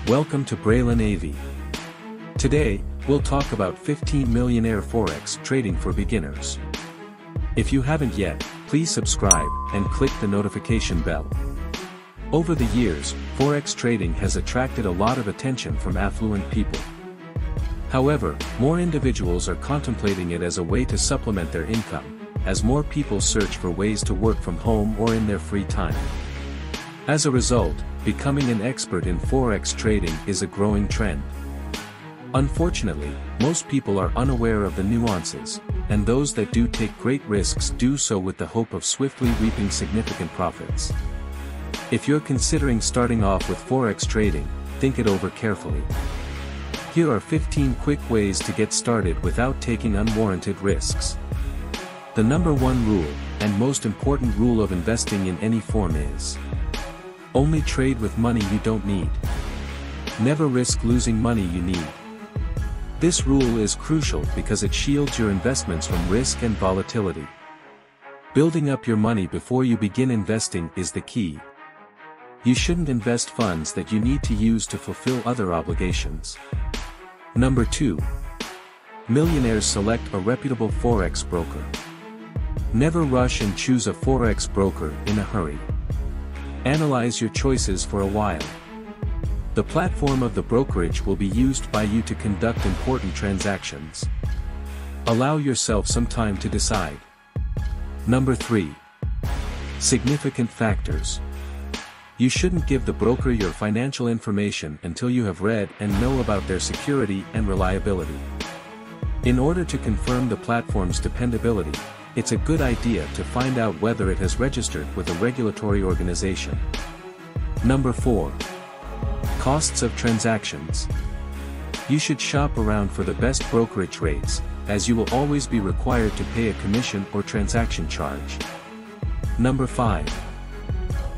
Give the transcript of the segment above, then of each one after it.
Welcome to Braylen AV. Today, we'll talk about 15 Millionaire Forex trading for beginners. If you haven't yet, please subscribe and click the notification bell. Over the years, Forex trading has attracted a lot of attention from affluent people. However, more individuals are contemplating it as a way to supplement their income, as more people search for ways to work from home or in their free time. As a result, becoming an expert in Forex trading is a growing trend. Unfortunately, most people are unaware of the nuances, and those that do take great risks do so with the hope of swiftly reaping significant profits. If you're considering starting off with Forex trading, think it over carefully. Here are 15 quick ways to get started without taking unwarranted risks. The number one rule, and most important rule of investing in any form is: only trade with money you don't need. Never risk losing money you need. This rule is crucial because it shields your investments from risk and volatility. Building up your money before you begin investing is the key. You shouldn't invest funds that you need to use to fulfill other obligations. Number 2. Millionaires select a reputable Forex broker. Never rush and choose a Forex broker in a hurry. Analyze your choices for a while. The platform of the brokerage will be used by you to conduct important transactions. Allow yourself some time to decide. Number 3. Significant factors. You shouldn't give the broker your financial information until you have read and know about their security and reliability. In order to confirm the platform's dependability, it's a good idea to find out whether it has registered with a regulatory organization. Number 4. Costs of transactions. You should shop around for the best brokerage rates, as you will always be required to pay a commission or transaction charge. Number 5.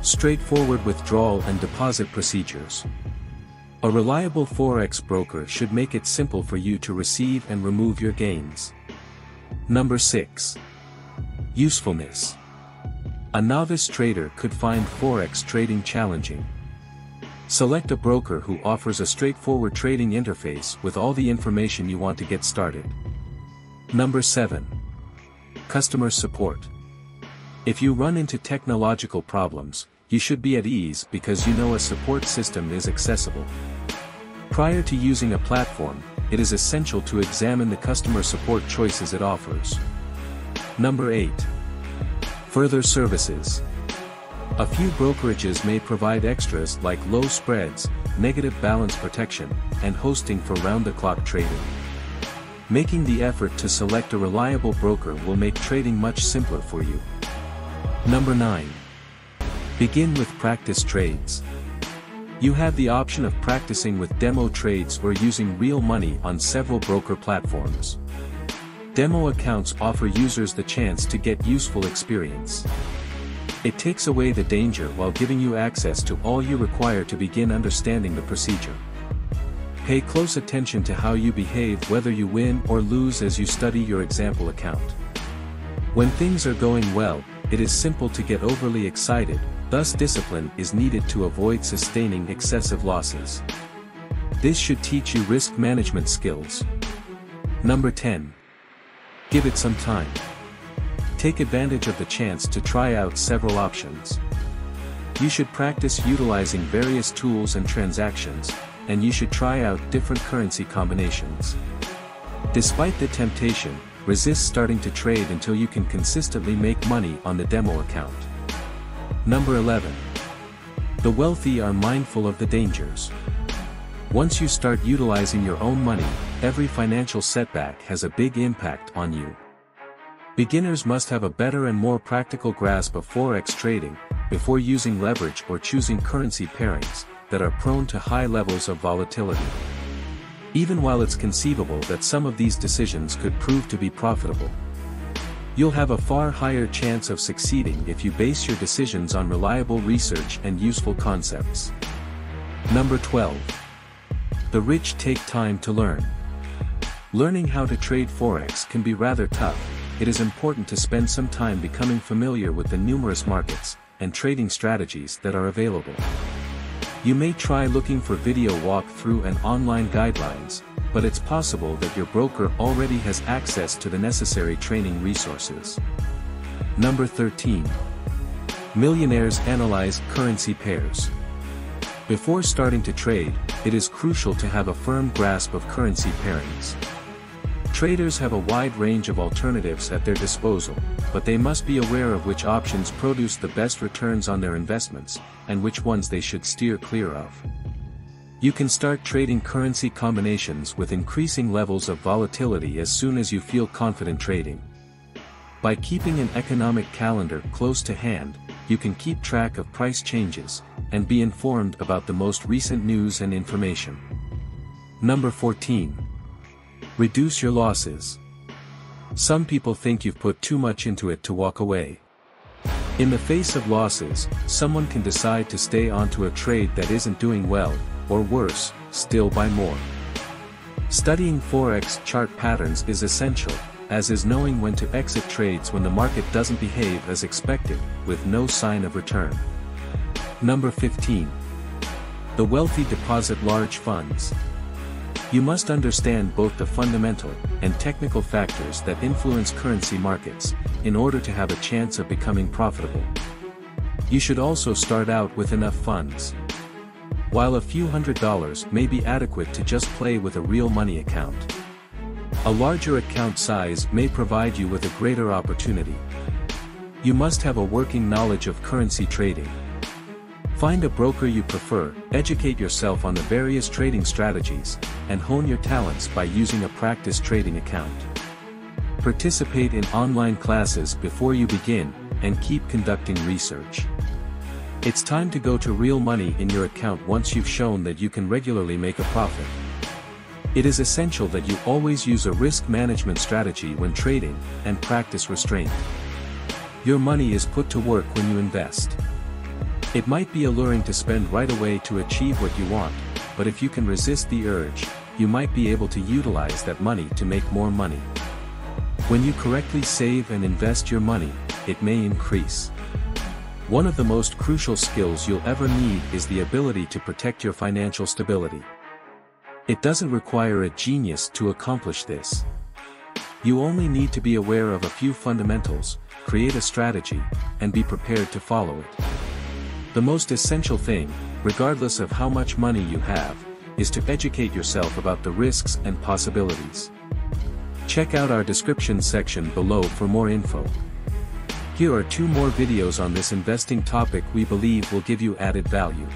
Straightforward withdrawal and deposit procedures. A reliable Forex broker should make it simple for you to receive and remove your gains. Number 6. Usefulness. A novice trader could find Forex trading challenging. Select a broker who offers a straightforward trading interface with all the information you want to get started. Number 7. Customer support. If you run into technological problems, you should be at ease because you know a support system is accessible. Prior to using a platform, it is essential to examine the customer support choices it offers. Number 8. Further services. A few brokerages may provide extras like low spreads, negative balance protection, and hosting for round-the-clock trading. Making the effort to select a reliable broker will make trading much simpler for you. Number 9. Begin with practice trades. You have the option of practicing with demo trades or using real money on several broker platforms. Demo accounts offer users the chance to get useful experience. It takes away the danger while giving you access to all you require to begin understanding the procedure. Pay close attention to how you behave whether you win or lose as you study your example account. When things are going well, it is simple to get overly excited, thus discipline is needed to avoid sustaining excessive losses. This should teach you risk management skills. Number 10. Give it some time. Take advantage of the chance to try out several options. You should practice utilizing various tools and transactions, and you should try out different currency combinations. Despite the temptation, resist starting to trade until you can consistently make money on the demo account. Number 11. The wealthy are mindful of the dangers. Once you start utilizing your own money, every financial setback has a big impact on you. Beginners must have a better and more practical grasp of Forex trading, before using leverage or choosing currency pairings that are prone to high levels of volatility. Even while it's conceivable that some of these decisions could prove to be profitable, you'll have a far higher chance of succeeding if you base your decisions on reliable research and useful concepts. Number 12. The rich take time to learn. Learning how to trade Forex can be rather tough. It is important to spend some time becoming familiar with the numerous markets and trading strategies that are available. You may try looking for video walkthrough and online guidelines, but it's possible that your broker already has access to the necessary training resources. Number 13. Millionaires analyze currency pairs. Before starting to trade, it is crucial to have a firm grasp of currency pairings. Traders have a wide range of alternatives at their disposal, but they must be aware of which options produce the best returns on their investments, and which ones they should steer clear of. You can start trading currency combinations with increasing levels of volatility as soon as you feel confident trading. By keeping an economic calendar close to hand, you can keep track of price changes, and be informed about the most recent news and information. Number 14. Reduce your losses. Some people think you've put too much into it to walk away. In the face of losses, someone can decide to stay onto a trade that isn't doing well, or worse, still buy more. Studying Forex chart patterns is essential, as is knowing when to exit trades when the market doesn't behave as expected, with no sign of return. Number 15. The wealthy deposit large funds. You must understand both the fundamental and technical factors that influence currency markets, in order to have a chance of becoming profitable. You should also start out with enough funds. While a few $100s may be adequate to just play with a real money account, a larger account size may provide you with a greater opportunity. You must have a working knowledge of currency trading. Find a broker you prefer, educate yourself on the various trading strategies, and hone your talents by using a practice trading account. Participate in online classes before you begin, and keep conducting research. It's time to go to real money in your account once you've shown that you can regularly make a profit. It is essential that you always use a risk management strategy when trading, and practice restraint. Your money is put to work when you invest. It might be alluring to spend right away to achieve what you want, but if you can resist the urge, you might be able to utilize that money to make more money. When you correctly save and invest your money, it may increase. One of the most crucial skills you'll ever need is the ability to protect your financial stability. It doesn't require a genius to accomplish this. You only need to be aware of a few fundamentals, create a strategy, and be prepared to follow it. The most essential thing, regardless of how much money you have, is to educate yourself about the risks and possibilities. Check out our description section below for more info. Here are 2 more videos on this investing topic we believe will give you added value.